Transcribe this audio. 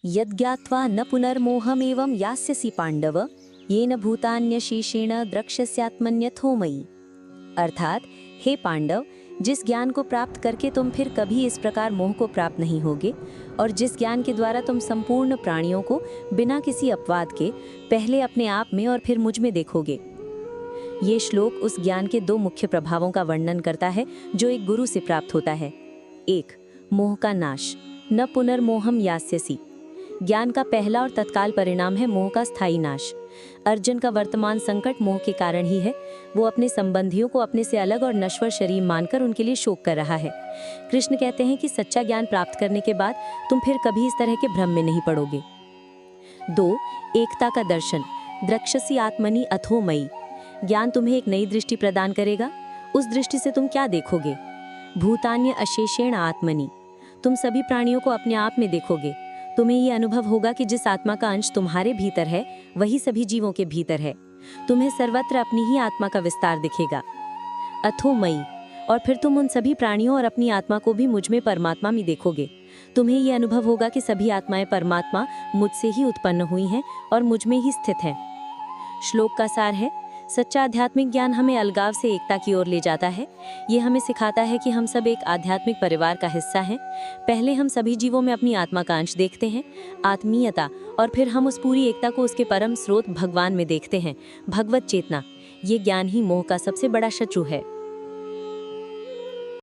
यद्ज्ञात्वा न पुनर्मोहमेवं यास्यसि पांडव येन भूतान्यशेषेण द्रक्ष्यस्यात्मन्यथो मयि। अर्थात हे पांडव, जिस ज्ञान को प्राप्त करके तुम फिर कभी इस प्रकार मोह को प्राप्त नहीं होगे और जिस ज्ञान के द्वारा तुम संपूर्ण प्राणियों को बिना किसी अपवाद के पहले अपने आप में और फिर मुझ में देखोगे। ये श्लोक उस ज्ञान के दो मुख्य प्रभावों का वर्णन करता है जो एक गुरु से प्राप्त होता है। एक, मोह का नाश, न पुनर्मोहम यास्यसि। ज्ञान का पहला और तत्काल परिणाम है मोह का स्थायी नाश। अर्जुन का वर्तमान संकट मोह के कारण ही है। वो अपने संबंधियों को अपने से अलग और नश्वर शरीर मानकर उनके लिए शोक कर रहा है। कृष्ण कहते हैं कि सच्चा ज्ञान प्राप्त करने के बाद तुम फिर कभी इस तरह के भ्रम में नहीं पड़ोगे। 2, एकता का दर्शन, द्रक्ष्यसि आत्मनि अथो मयि। ज्ञान तुम्हें एक नई दृष्टि प्रदान करेगा। उस दृष्टि से तुम क्या देखोगे? भूतान्य अशेषेण आत्मनि। तुम सभी प्राणियों को अपने आप में देखोगे। तुम्हें ये अनुभव होगा कि जिस आत्मा का अंश तुम्हारे भीतर है वही सभी जीवों के भीतर है। तुम्हें सर्वत्र अपनी ही आत्मा का विस्तार दिखेगा। अथो मयि, और फिर तुम उन सभी प्राणियों और अपनी आत्मा को भी मुझ में परमात्मा में देखोगे। तुम्हें ये अनुभव होगा कि सभी आत्माएं परमात्मा मुझसे ही उत्पन्न हुई हैं और मुझ में ही स्थित हैं। श्लोक का सार है, सच्चा आध्यात्मिक ज्ञान हमें अलगाव से एकता की ओर ले जाता है। ये हमें सिखाता है कि हम सब एक आध्यात्मिक परिवार का हिस्सा हैं। पहले हम सभी जीवों में अपनी आत्मा का अंश देखते हैं, आत्मीयता, और फिर हम उस पूरी एकता को उसके परम स्रोत भगवान में देखते हैं, भगवत चेतना। ये ज्ञान ही मोह का सबसे बड़ा शत्रु है।